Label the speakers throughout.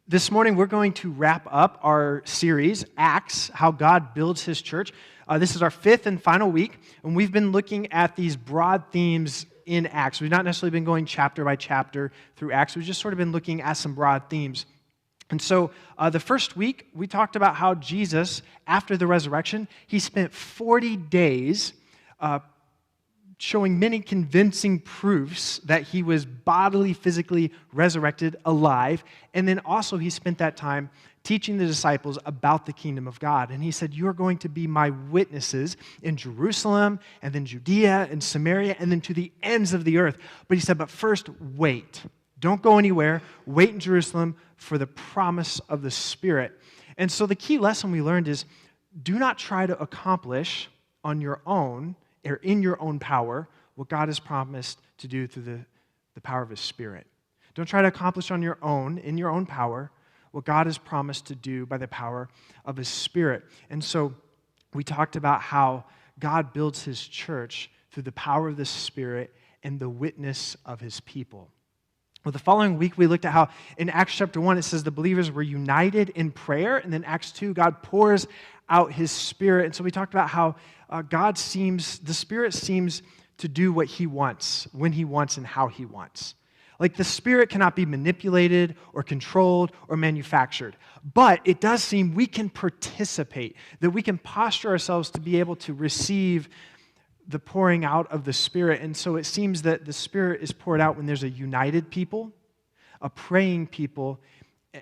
Speaker 1: This morning, we're going to wrap up our series, Acts, How God Builds His Church. This is our fifth and final week, and we've been looking at these broad themes in Acts. We've not necessarily been going chapter by chapter through Acts. We've just sort of been looking at some broad themes. And so the first week, we talked about how Jesus, after the resurrection, he spent 40 days showing many convincing proofs that he was bodily, physically resurrected, alive. And then also he spent that time teaching the disciples about the kingdom of God. And he said, you're going to be my witnesses in Jerusalem, and then Judea and Samaria, and then to the ends of the earth. But he said, but first, wait. Don't go anywhere. Wait in Jerusalem for the promise of the Spirit. And so the key lesson we learned is, do not try to accomplish on your own or in your own power what God has promised to do through the power of His Spirit. Don't try to accomplish on your own, in your own power, what God has promised to do by the power of His Spirit. And so we talked about how God builds His church through the power of the Spirit and the witness of His people. Well, the following week, we looked at how in Acts chapter 1, it says the believers were united in prayer, and then Acts 2, God pours out His Spirit. And so we talked about how the Spirit seems to do what He wants, when He wants, and how He wants. Like the Spirit cannot be manipulated or controlled or manufactured. But it does seem we can participate, that we can posture ourselves to be able to receive the pouring out of the Spirit. And so it seems that the Spirit is poured out when there's a united people, a praying people,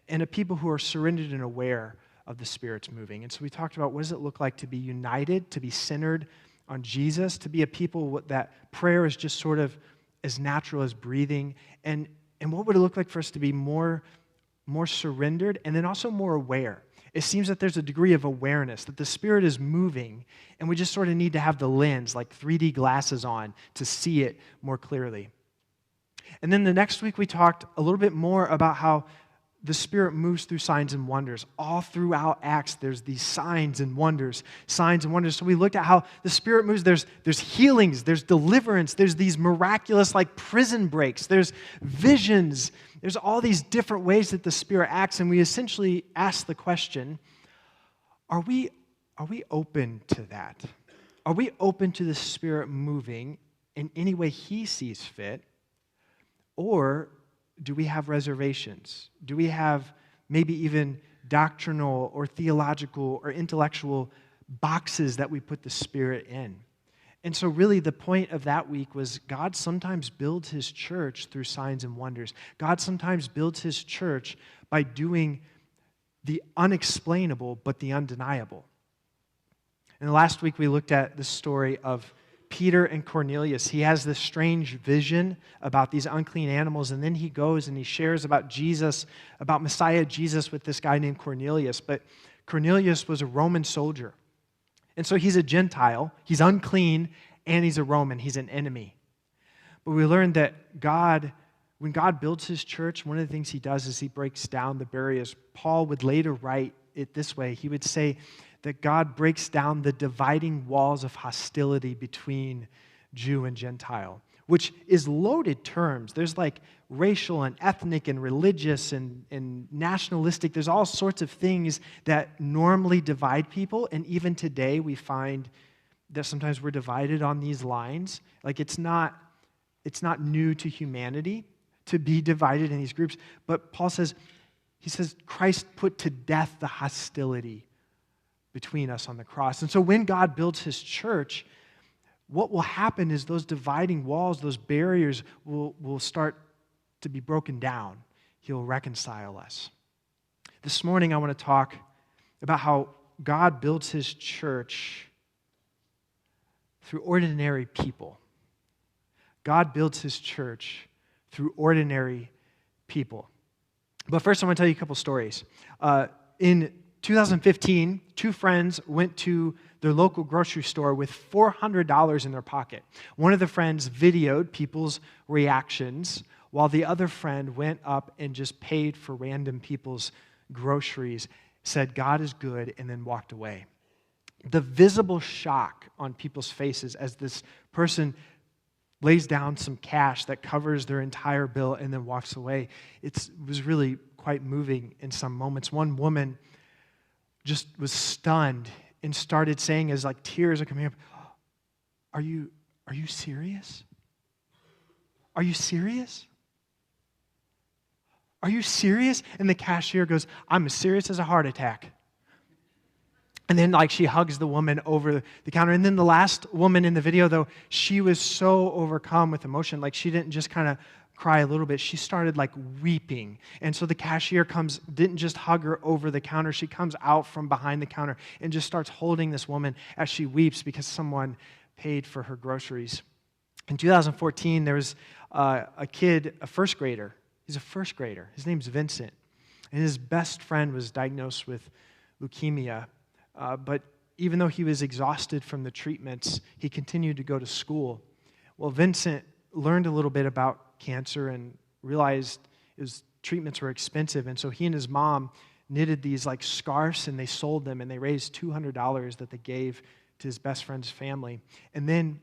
Speaker 1: and a people who are surrendered and aware of the Spirit's moving. And so we talked about what does it look like to be united, to be centered on Jesus, to be a people that prayer is just sort of as natural as breathing, and what would it look like for us to be more surrendered and then also more aware? It seems that there's a degree of awareness, that the Spirit is moving, and we just sort of need to have the lens, like 3D glasses on, to see it more clearly. And then the next week we talked a little bit more about how the Spirit moves through signs and wonders. All throughout Acts, there's these signs and wonders. So we looked at how the Spirit moves. There's healings, there's deliverance, there's these miraculous like prison breaks, there's visions, there's all these different ways that the Spirit acts, and we essentially ask the question, are we open to that? Are we open to the Spirit moving in any way He sees fit? Or do we have reservations? Do we have maybe even doctrinal or theological or intellectual boxes that we put the Spirit in? And so really the point of that week was God sometimes builds His church through signs and wonders. God sometimes builds His church by doing the unexplainable but the undeniable. And last week we looked at the story of Peter and Cornelius. He has this strange vision about these unclean animals, and then he goes and he shares about Jesus, about Messiah Jesus with this guy named Cornelius. But Cornelius was a Roman soldier. And so he's a Gentile, he's unclean, and he's a Roman, he's an enemy. But we learned that when God builds His church, one of the things He does is He breaks down the barriers. Paul would later write it this way. He would say that God breaks down the dividing walls of hostility between Jew and Gentile, which is loaded terms. There's like racial and ethnic and religious and nationalistic. There's all sorts of things that normally divide people, and even today we find that sometimes we're divided on these lines. Like it's not new to humanity to be divided in these groups, but Paul says, Christ put to death the hostility between us on the cross. And so when God builds His church, what will happen is those dividing walls, those barriers will start to be broken down. He'll reconcile us. This morning I want to talk about how God builds His church through ordinary people. God builds His church through ordinary people. But first I want to tell you a couple stories. In 2015, two friends went to their local grocery store with $400 in their pocket. One of the friends videoed people's reactions, while the other friend went up and just paid for random people's groceries, said, God is good, and then walked away. The visible shock on people's faces as this person lays down some cash that covers their entire bill and then walks away, it was really quite moving in some moments. One woman just was stunned and started saying, as like tears are coming up, Are you serious? Are you serious? Are you serious? And the cashier goes, I'm as serious as a heart attack. And then like she hugs the woman over the counter. And then the last woman in the video, though, she was so overcome with emotion. Like she didn't just kind of cry a little bit. She started like weeping. And so the cashier didn't just hug her over the counter. She comes out from behind the counter and just starts holding this woman as she weeps because someone paid for her groceries. In 2014, there was a kid, a first grader. He's a first grader. His name's Vincent. And his best friend was diagnosed with leukemia. But even though he was exhausted from the treatments, he continued to go to school. Well, Vincent learned a little bit about cancer and realized treatments were expensive. And so he and his mom knitted these like scarves, and they sold them, and they raised $200 that they gave to his best friend's family. And then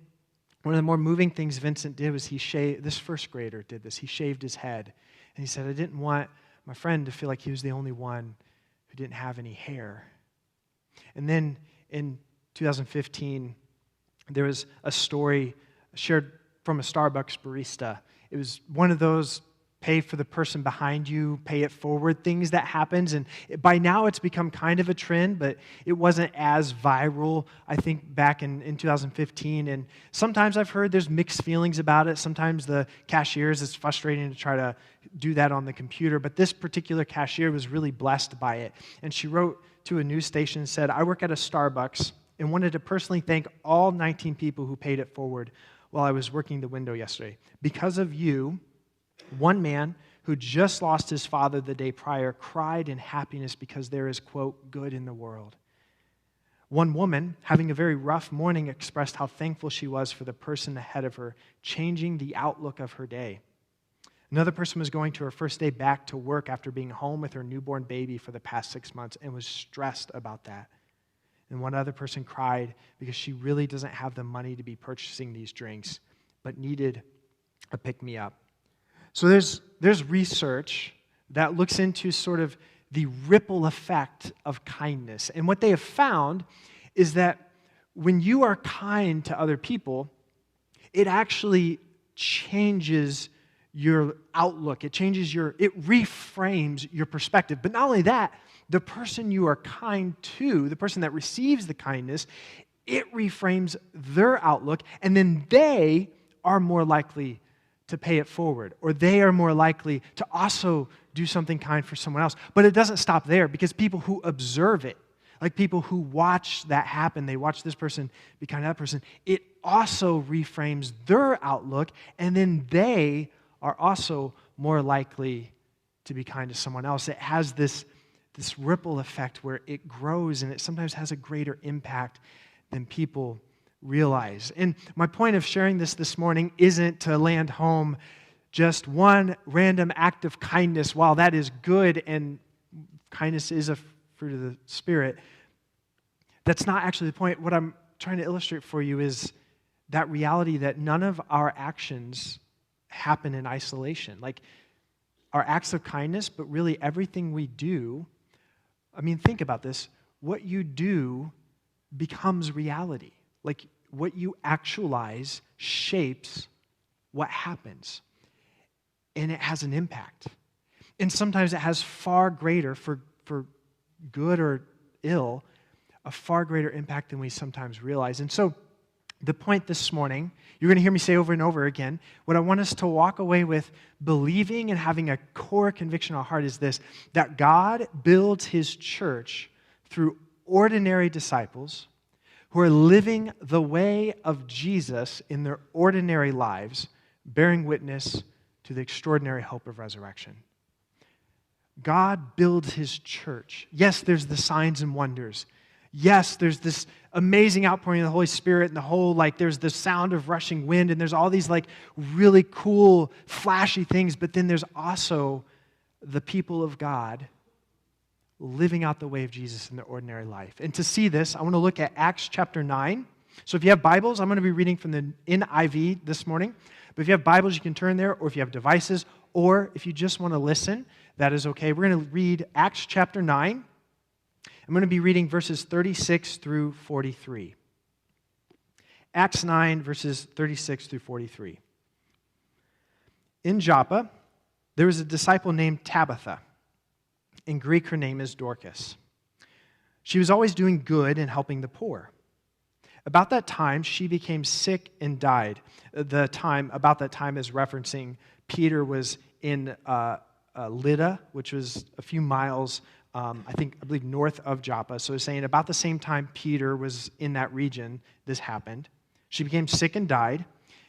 Speaker 1: one of the more moving things Vincent did was this first grader did this. He shaved his head. And he said, I didn't want my friend to feel like he was the only one who didn't have any hair. And then in 2015, there was a story shared from a Starbucks barista. It was one of those pay for the person behind you, pay it forward things that happens. And by now it's become kind of a trend, but it wasn't as viral, I think, back in 2015. And sometimes I've heard there's mixed feelings about it. Sometimes the cashiers, it's frustrating to try to do that on the computer. But this particular cashier was really blessed by it. And she wrote to a news station and said, I work at a Starbucks and wanted to personally thank all 19 people who paid it forward while I was working the window yesterday. Because of you, one man who just lost his father the day prior cried in happiness because there is, quote, good in the world. One woman, having a very rough morning, expressed how thankful she was for the person ahead of her, changing the outlook of her day. Another person was going to her first day back to work after being home with her newborn baby for the past 6 months and was stressed about that. And one other person cried because she really doesn't have the money to be purchasing these drinks, but needed a pick-me-up. So there's research that looks into sort of the ripple effect of kindness. And what they have found is that when you are kind to other people, it actually changes your outlook. It reframes your perspective. But not only that, the person you are kind to, the person that receives the kindness, it reframes their outlook, and then they are more likely to pay it forward, or they are more likely to also do something kind for someone else. But it doesn't stop there, because people who observe it, like people who watch that happen, they watch this person be kind to that person, it also reframes their outlook, and then they are also more likely to be kind to someone else. It has this ripple effect where it grows, and it sometimes has a greater impact than people realize. And my point of sharing this morning isn't to land home just one random act of kindness. While that is good, and kindness is a fruit of the Spirit, that's not actually the point. What I'm trying to illustrate for you is that reality that none of our actions happen in isolation. Like our acts of kindness, but really everything we do, I mean, think about this. What you do becomes reality. Like what you actualize shapes what happens. And it has an impact. And sometimes it has far greater, for good or ill, a far greater impact than we sometimes realize. And so the point this morning, you're going to hear me say over and over again, what I want us to walk away with believing and having a core conviction in our heart is this, that God builds His church through ordinary disciples who are living the way of Jesus in their ordinary lives, bearing witness to the extraordinary hope of resurrection. God builds His church. Yes, there's the signs and wonders. Yes, there's this amazing outpouring of the Holy Spirit and the whole, there's the sound of rushing wind, and there's all these, really cool, flashy things, but then there's also the people of God living out the way of Jesus in their ordinary life. And to see this, I want to look at Acts chapter 9. So if you have Bibles, I'm going to be reading from the NIV this morning. But if you have Bibles, you can turn there, or if you have devices, or if you just want to listen, that is okay. We're going to read Acts chapter 9. I'm going to be reading verses 36 through 43. Acts 9, verses 36 through 43. In Joppa, there was a disciple named Tabitha. In Greek, her name is Dorcas. She was always doing good and helping the poor. About that time, she became sick and died. About that time is referencing Peter was in Lydda, which was a few miles, I believe, north of Joppa. So it's saying about the same time Peter was in that region, this happened. She became sick and died,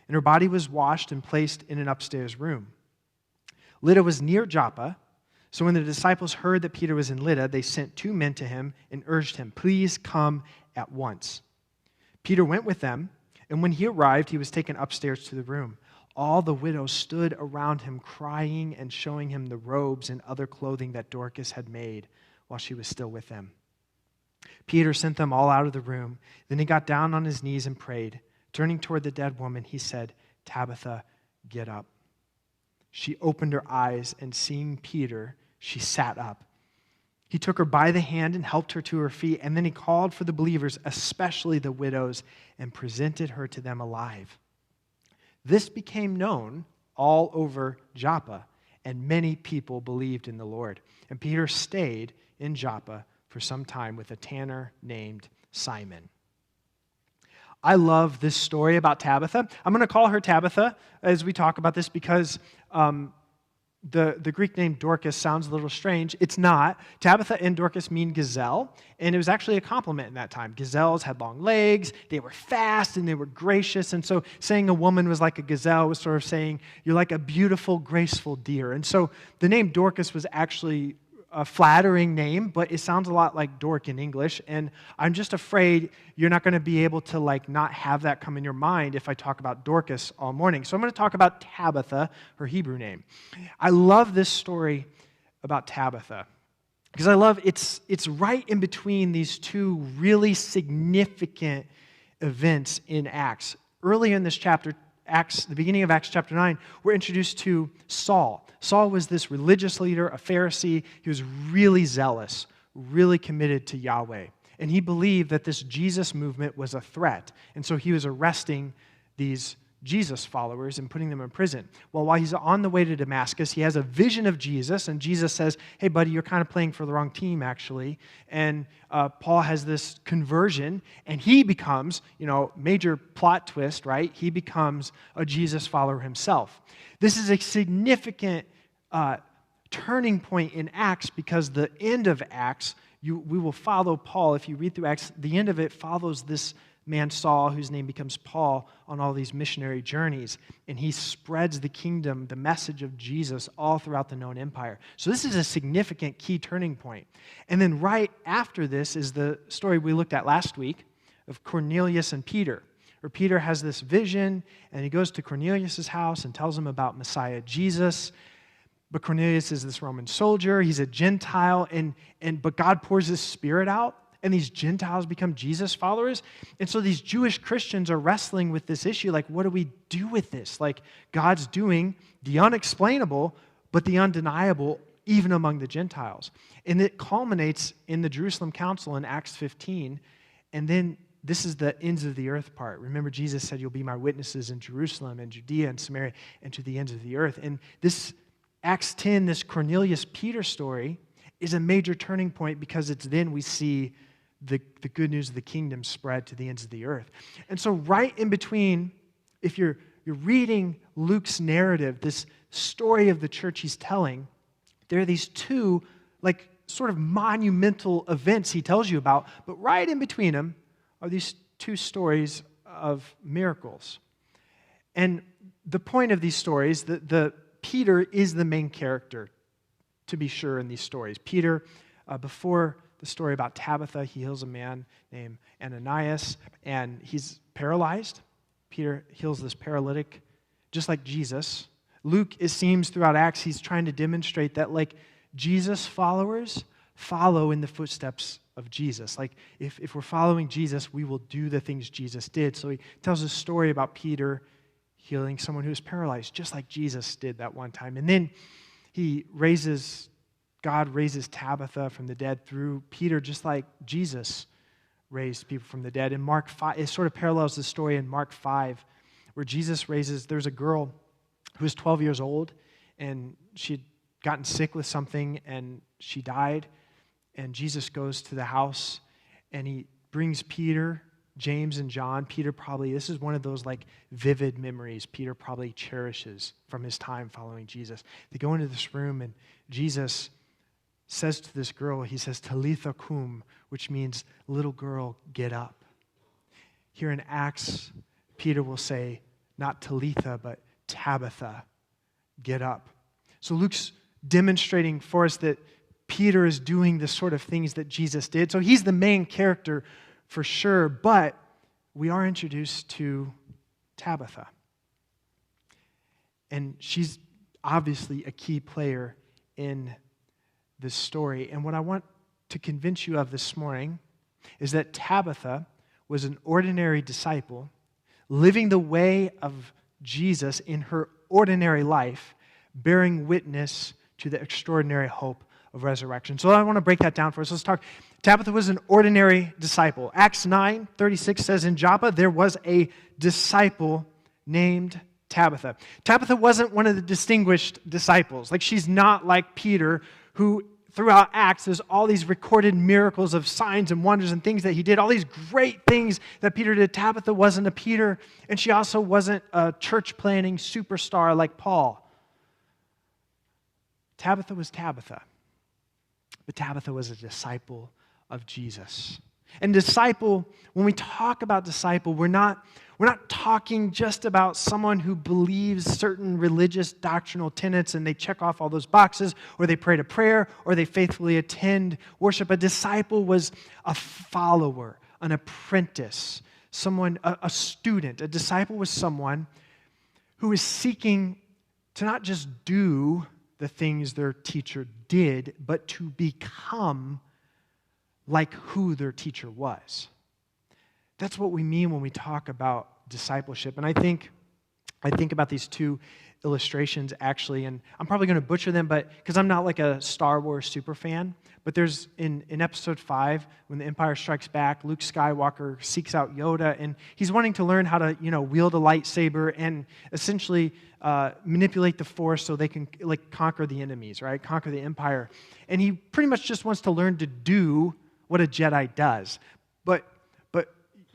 Speaker 1: and her body was washed and placed in an upstairs room. Lydda was near Joppa, so when the disciples heard that Peter was in Lydda, they sent 2 men to him and urged him, "Please come at once." Peter went with them, and when he arrived, he was taken upstairs to the room. All the widows stood around him, crying and showing him the robes and other clothing that Dorcas had made while she was still with them. Peter sent them all out of the room. Then he got down on his knees and prayed. Turning toward the dead woman, he said, "Tabitha, get up." She opened her eyes, and seeing Peter, she sat up. He took her by the hand and helped her to her feet, and then he called for the believers, especially the widows, and presented her to them alive. This became known all over Joppa, and many people believed in the Lord. And Peter stayed in Joppa for some time with a tanner named Simon. I love this story about Tabitha. I'm going to call her Tabitha as we talk about this because the Greek name Dorcas sounds a little strange. It's not. Tabitha and Dorcas mean gazelle, and it was actually a compliment in that time. Gazelles had long legs, they were fast, and they were gracious, and so saying a woman was like a gazelle was sort of saying you're like a beautiful, graceful deer. And so the name Dorcas was actually a flattering name, but it sounds a lot like dork in English, and I'm just afraid you're not going to be able to not have that come in your mind if I talk about Dorcas all morning. So I'm going to talk about Tabitha, her Hebrew name. I love this story about Tabitha because I love it's right in between these 2 really significant events in Acts. Earlier in this chapter, the beginning of Acts chapter 9, we're introduced to Saul. Saul was this religious leader, a Pharisee. He was really zealous, really committed to Yahweh. And he believed that this Jesus movement was a threat. And so he was arresting these Jesus followers and putting them in prison. Well, while he's on the way to Damascus, he has a vision of Jesus, and Jesus says, "Hey, buddy, you're kind of playing for the wrong team, actually." And Paul has this conversion, and he becomes, major plot twist, right? He becomes a Jesus follower himself. This is a significant turning point in Acts because the end of Acts, we will follow Paul. If you read through Acts, the end of it follows this man Saul, whose name becomes Paul, on all these missionary journeys. And he spreads the kingdom, the message of Jesus, all throughout the known empire. So this is a significant key turning point. And then right after this is the story we looked at last week of Cornelius and Peter, where Peter has this vision, and he goes to Cornelius' house and tells him about Messiah Jesus. But Cornelius is this Roman soldier. He's a Gentile, but God pours His Spirit out, and these Gentiles become Jesus followers. And so these Jewish Christians are wrestling with this issue, what do we do with this? God's doing the unexplainable, but the undeniable, even among the Gentiles. And it culminates in the Jerusalem Council in Acts 15, and then this is the ends of the earth part. Remember, Jesus said, "You'll be my witnesses in Jerusalem and Judea and Samaria and to the ends of the earth." And this Acts 10, this Cornelius-Peter story, is a major turning point because it's then we see the good news of the kingdom spread to the ends of the earth. And so right in between, if you're reading Luke's narrative, this story of the church he's telling, there are these 2 sort of monumental events he tells you about, but right in between them are these 2 stories of miracles. And the point of these stories, Peter is the main character, to be sure, in these stories. Peter, before the story about Tabitha, he heals a man named Ananias, and he's paralyzed. Peter heals this paralytic, just like Jesus. Luke, it seems throughout Acts, he's trying to demonstrate that Jesus followers follow in the footsteps of Jesus. If we're following Jesus, we will do the things Jesus did. So he tells a story about Peter healing someone who's paralyzed, just like Jesus did that one time. And then God raises Tabitha from the dead through Peter, just like Jesus raised people from the dead. In Mark 5, it sort of parallels the story in Mark 5, where there's a girl who was 12 years old, and she'd gotten sick with something, and she died. And Jesus goes to the house, and he brings Peter, James, and John. This is one of those like vivid memories Peter probably cherishes from his time following Jesus. They go into this room, and Jesus says to this girl, he says, Talitha cum, which means, little girl, get up. Here in Acts, Peter will say, not Talitha, but Tabitha, get up. So Luke's demonstrating for us that Peter is doing the sort of things that Jesus did. So he's the main character for sure, but we are introduced to Tabitha. And she's obviously a key player in this story. And what I want to convince you of this morning is that Tabitha was an ordinary disciple living the way of Jesus in her ordinary life, bearing witness to the extraordinary hope of resurrection. So I want to break that down for us. Let's talk. Tabitha was an ordinary disciple. Acts 9:36 says, in Joppa there was a disciple named Tabitha. Tabitha wasn't one of the distinguished disciples. Like, she's not like Peter, who throughout Acts, there's all these recorded miracles of signs and wonders and things that he did, all these great things that Peter did. Tabitha wasn't a Peter, and she also wasn't a church planning superstar like Paul. Tabitha was Tabitha, but Tabitha was a disciple of Jesus. And disciple, when we talk about disciple, we're not talking just about someone who believes certain religious doctrinal tenets and they check off all those boxes, or they pray a prayer, or they faithfully attend worship. A disciple was a follower, an apprentice, someone, a student. A disciple was someone who is seeking to not just do the things their teacher did, but to become like who their teacher was. That's what we mean when we talk about discipleship. And I think about these two illustrations, actually, and I'm probably going to butcher them, but because I'm not like a Star Wars super fan, but there's in episode 5, when the Empire Strikes Back, Luke Skywalker seeks out Yoda, and he's wanting to learn how to, wield a lightsaber and essentially manipulate the Force so they can conquer the enemies, right? Conquer the Empire. And he pretty much just wants to learn to do what a Jedi does. But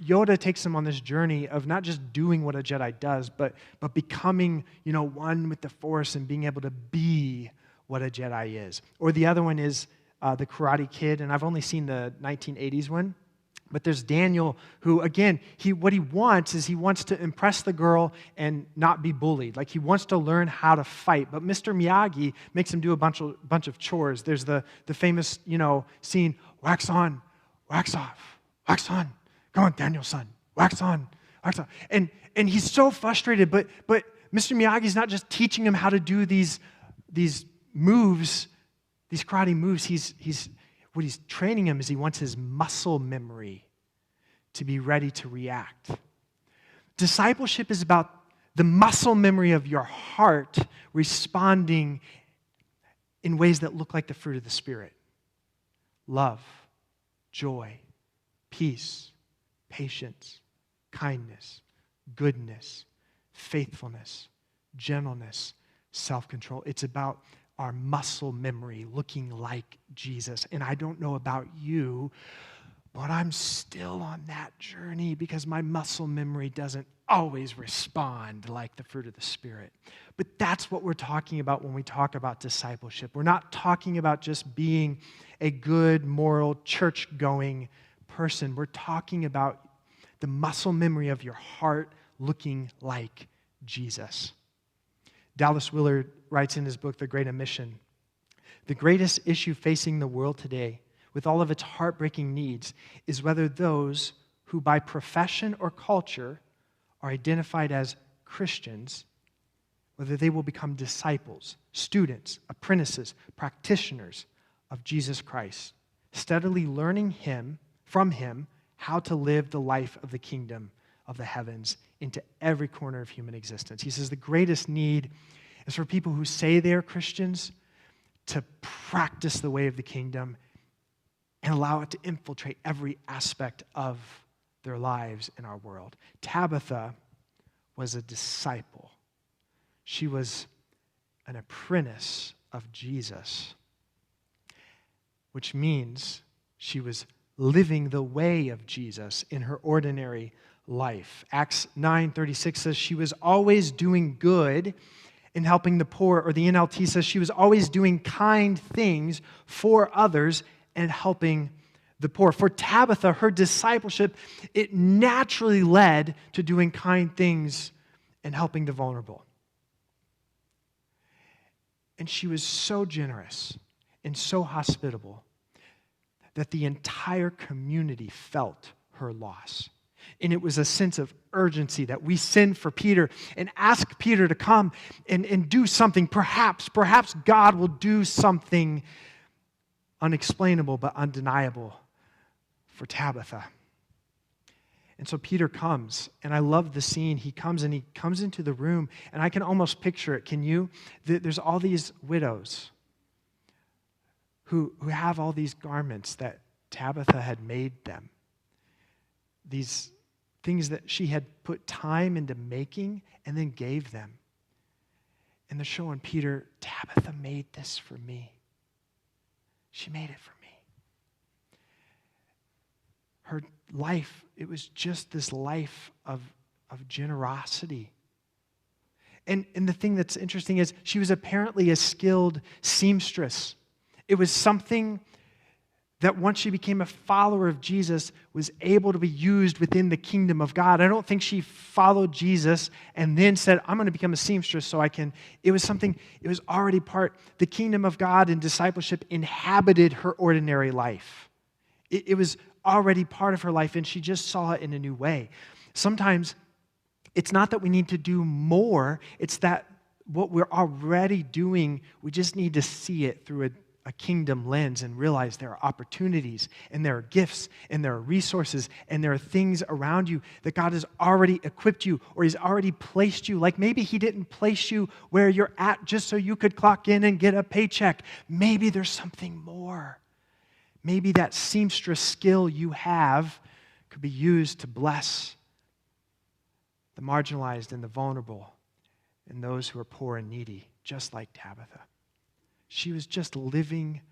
Speaker 1: Yoda takes him on this journey of not just doing what a Jedi does, but becoming, one with the Force and being able to be what a Jedi is. Or the other one is the Karate Kid, and I've only seen the 1980s one. But there's Daniel, who, again, what he wants to impress the girl and not be bullied. Like, he wants to learn how to fight. But Mr. Miyagi makes him do a bunch of chores. There's the famous, scene, wax on, wax off, wax on. Come on, Daniel, son, wax on, wax off. And he's so frustrated, but Mr. Miyagi's not just teaching him how to do these moves, these karate moves. What he's training him is he wants his muscle memory to be ready to react. Discipleship is about the muscle memory of your heart responding in ways that look like the fruit of the Spirit. Love, joy, peace, patience, kindness, goodness, faithfulness, gentleness, self-control. It's about our muscle memory looking like Jesus. And I don't know about you, but I'm still on that journey because my muscle memory doesn't always respond like the fruit of the Spirit. But that's what we're talking about when we talk about discipleship. We're not talking about just being a good, moral, church-going person. We're talking about the muscle memory of your heart looking like Jesus. Dallas Willard writes in his book, The Great Omission, the greatest issue facing the world today, with all of its heartbreaking needs, is whether those who by profession or culture are identified as Christians, whether they will become disciples, students, apprentices, practitioners of Jesus Christ, steadily learning from him how to live the life of the kingdom of the heavens into every corner of human existence. He says the greatest need is for people who say they're Christians to practice the way of the kingdom and allow it to infiltrate every aspect of their lives in our world. Tabitha was a disciple. She was an apprentice of Jesus, which means she was living the way of Jesus in her ordinary life. Acts 9:36 says she was always doing good and helping the poor, or the NLT says she was always doing kind things for others and helping the poor. For Tabitha, her discipleship, it naturally led to doing kind things and helping the vulnerable. And she was so generous and so hospitable that the entire community felt her loss. And it was a sense of urgency that we send for Peter and ask Peter to come and do something. Perhaps God will do something unexplainable but undeniable for Tabitha. And so Peter comes, and I love the scene. He comes into the room, and I can almost picture it. Can you? There's all these widows who have all these garments that Tabitha had made them. These things that she had put time into making and then gave them. And they're showing Peter, Tabitha made this for me. She made it for me. Her life, it was just this life of generosity. And the thing that's interesting is she was apparently a skilled seamstress. It was something that once she became a follower of Jesus was able to be used within the kingdom of God. I don't think she followed Jesus and then said, I'm going to become a seamstress so I can. It was something, it was already part. The kingdom of God and discipleship inhabited her ordinary life. It was already part of her life, and she just saw it in a new way. Sometimes it's not that we need to do more, it's that what we're already doing, we just need to see it through a kingdom lens and realize there are opportunities and there are gifts and there are resources and there are things around you that God has already equipped you or He's already placed you. Like maybe He didn't place you where you're at just so you could clock in and get a paycheck. Maybe there's something more. Maybe that seamstress skill you have could be used to bless the marginalized and the vulnerable and those who are poor and needy, just like Tabitha. She was just living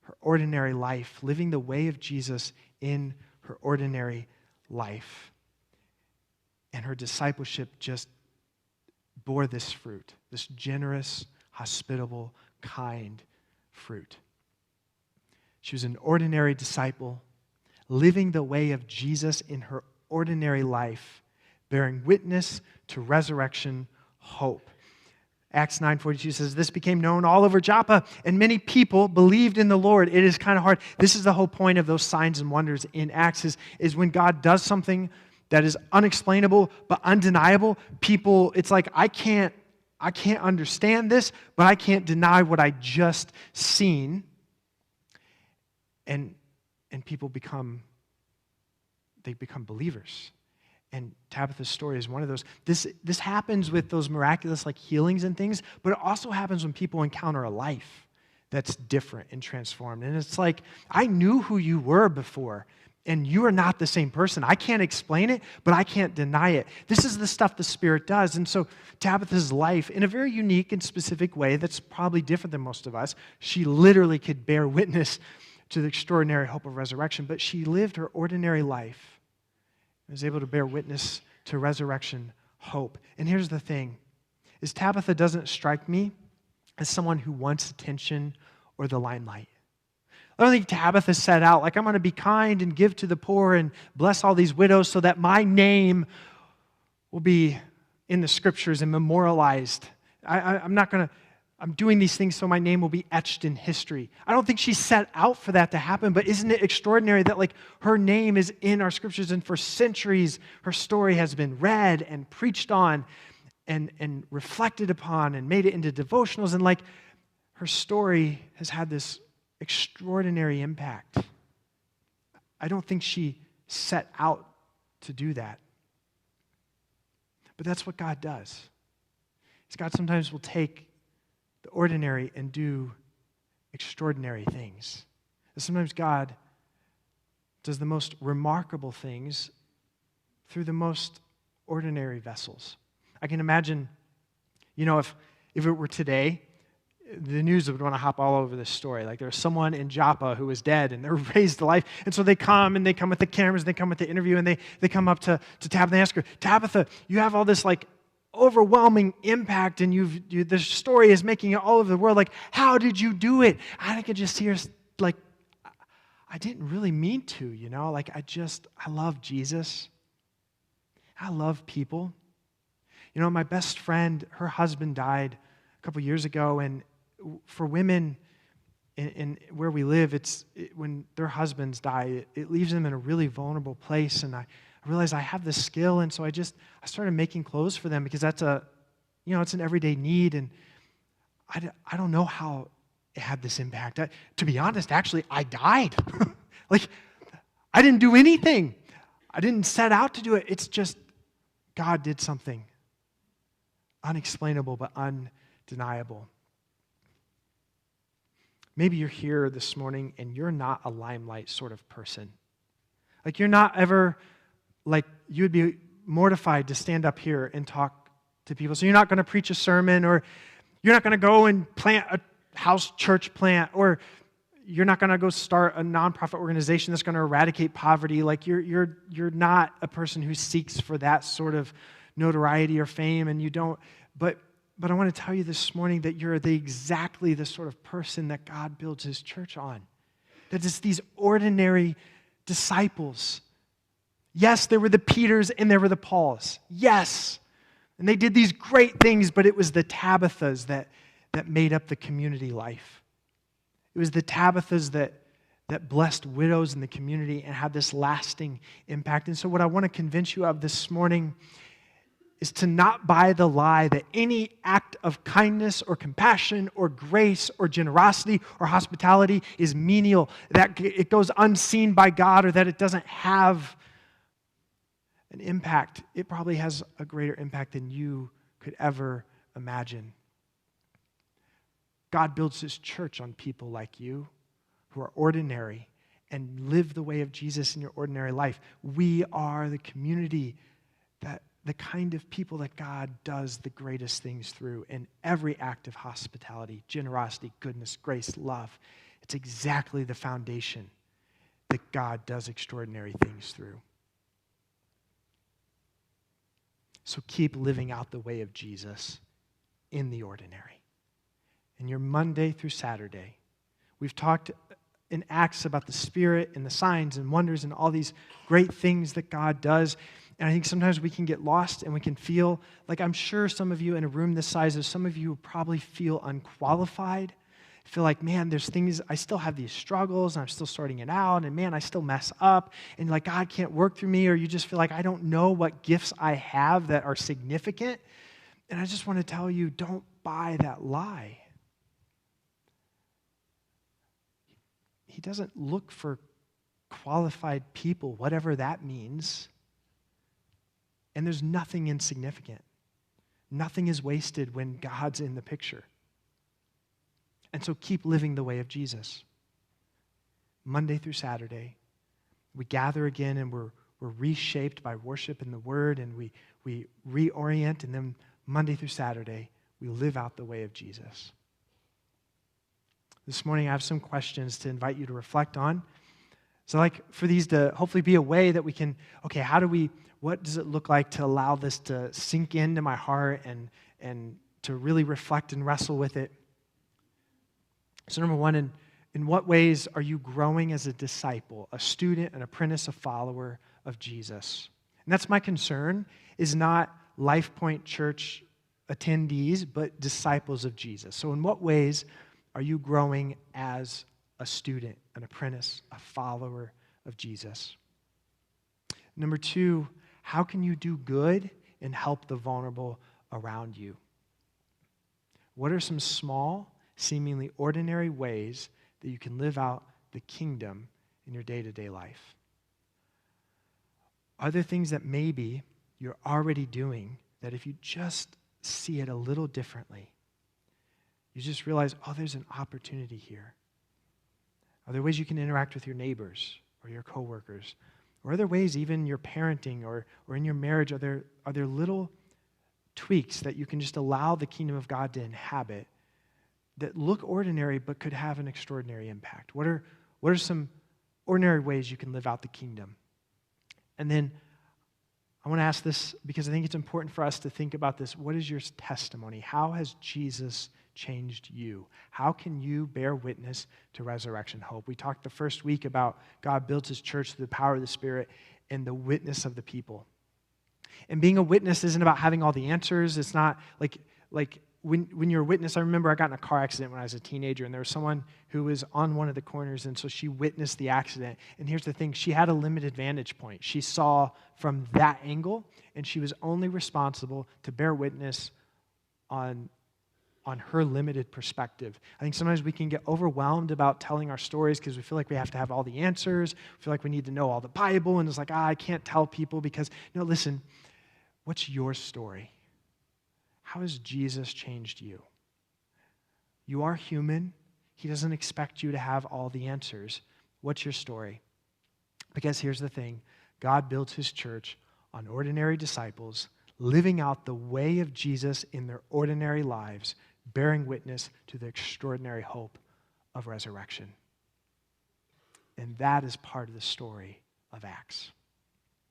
Speaker 1: her ordinary life, living the way of Jesus in her ordinary life. And her discipleship just bore this fruit, this generous, hospitable, kind fruit. She was an ordinary disciple, living the way of Jesus in her ordinary life, bearing witness to resurrection hope. Acts 9:42 says, this became known all over Joppa, and many people believed in the Lord. It is kind of hard. This is the whole point of those signs and wonders in Acts is when God does something that is unexplainable but undeniable, people, it's like, I can't understand this, but I can't deny what I just seen. And people become believers. And Tabitha's story is one of those. This happens with those miraculous like healings and things, but it also happens when people encounter a life that's different and transformed. And it's like, I knew who you were before, and you are not the same person. I can't explain it, but I can't deny it. This is the stuff the Spirit does. And so Tabitha's life, in a very unique and specific way that's probably different than most of us, she literally could bear witness to the extraordinary hope of resurrection, but she lived her ordinary life and was able to bear witness to resurrection hope. And here's the thing, is Tabitha doesn't strike me as someone who wants attention or the limelight. I don't think Tabitha set out, like, I'm going to be kind and give to the poor and bless all these widows so that my name will be in the scriptures and memorialized. I'm doing these things so my name will be etched in history. I don't think she set out for that to happen, but isn't it extraordinary that like her name is in our scriptures, and for centuries her story has been read and preached on and reflected upon and made it into devotionals, and like her story has had this extraordinary impact. I don't think she set out to do that. But that's what God does. God sometimes will take the ordinary and do extraordinary things. And sometimes God does the most remarkable things through the most ordinary vessels. I can imagine, if it were today, the news would want to hop all over this story. Like there's someone in Joppa who was dead and they're raised to life. And so they come with the cameras, they come with the interview, and they come up to Tabitha and ask her, Tabitha, you have all this overwhelming impact, and this story is making it all over the world. How did you do it? I could just hear I didn't really mean to, I love Jesus. I love people. My best friend, her husband died a couple years ago, and for women in where we live, when their husbands die, it leaves them in a really vulnerable place, and I realized I have this skill, and so I started making clothes for them because that's it's an everyday need, and I don't know how it had this impact. To be honest, actually, I died. I didn't do anything. I didn't set out to do it. It's just God did something unexplainable but undeniable. Maybe you're here this morning and you're not a limelight sort of person. You're not ever, you would be mortified to stand up here and talk to people. So you're not going to preach a sermon, or you're not going to go and plant a house church plant, or you're not going to go start a nonprofit organization that's going to eradicate poverty. You're not a person who seeks for that sort of notoriety or fame, and you don't. But I want to tell you this morning that you're exactly the sort of person that God builds His church on. That it's these ordinary disciples. Yes, there were the Peters and there were the Pauls. Yes. And they did these great things, but it was the Tabithas that made up the community life. It was the Tabithas that blessed widows in the community and had this lasting impact. And so what I want to convince you of this morning is to not buy the lie that any act of kindness or compassion or grace or generosity or hospitality is menial, that it goes unseen by God, or that it doesn't have an impact. It probably has a greater impact than you could ever imagine. God builds His church on people like you who are ordinary and live the way of Jesus in your ordinary life. We are the community, the kind of people that God does the greatest things through in every act of hospitality, generosity, goodness, grace, love. It's exactly the foundation that God does extraordinary things through. So keep living out the way of Jesus in the ordinary. In your Monday through Saturday, we've talked in Acts about the Spirit and the signs and wonders and all these great things that God does. And I think sometimes we can get lost and we can feel like, I'm sure some of you in a room this size, some of you probably feel unqualified. Feel like, man, there's things, I still have these struggles and I'm still sorting it out, and man, I still mess up, and God can't work through me, or you just feel like, I don't know what gifts I have that are significant. And I just want to tell you, don't buy that lie. He doesn't look for qualified people, whatever that means. And there's nothing insignificant. Nothing is wasted when God's in the picture. And so keep living the way of Jesus. Monday through Saturday, we gather again and we're reshaped by worship and the Word, and we reorient, and then Monday through Saturday, we live out the way of Jesus. This morning I have some questions to invite you to reflect on. So for these to hopefully be a way that we can, what does it look like to allow this to sink into my heart and to really reflect and wrestle with it? So number one, in what ways are you growing as a disciple, a student, an apprentice, a follower of Jesus? And that's my concern, is not Life Point Church attendees, but disciples of Jesus. So in what ways are you growing as a student, an apprentice, a follower of Jesus? Number two, how can you do good and help the vulnerable around you? What are some small, seemingly ordinary ways that you can live out the kingdom in your day-to-day life? Are there things that maybe you're already doing that if you just see it a little differently, you just realize, oh, there's an opportunity here. Are there ways you can interact with your neighbors or your coworkers? Or are there ways, even your parenting or in your marriage, are there little tweaks that you can just allow the kingdom of God to inhabit that look ordinary but could have an extraordinary impact? What are some ordinary ways you can live out the kingdom? And then I want to ask this because I think it's important for us to think about this. What is your testimony? How has Jesus changed you? How can you bear witness to resurrection hope? We talked the first week about God built his church through the power of the Spirit and the witness of the people. And being a witness isn't about having all the answers. It's not like when you're a witness. I remember I got in a car accident when I was a teenager, and there was someone who was on one of the corners, and so she witnessed the accident. And here's the thing, she had a limited vantage point. She saw from that angle, and she was only responsible to bear witness on her limited perspective. I think sometimes we can get overwhelmed about telling our stories because we feel like we have to have all the answers. We feel like we need to know all the Bible, and it's like, I can't tell people because, no, listen, what's your story? How has Jesus changed you? You are human. He doesn't expect you to have all the answers. What's your story? Because here's the thing, God built his church on ordinary disciples living out the way of Jesus in their ordinary lives, bearing witness to the extraordinary hope of resurrection. And that is part of the story of Acts.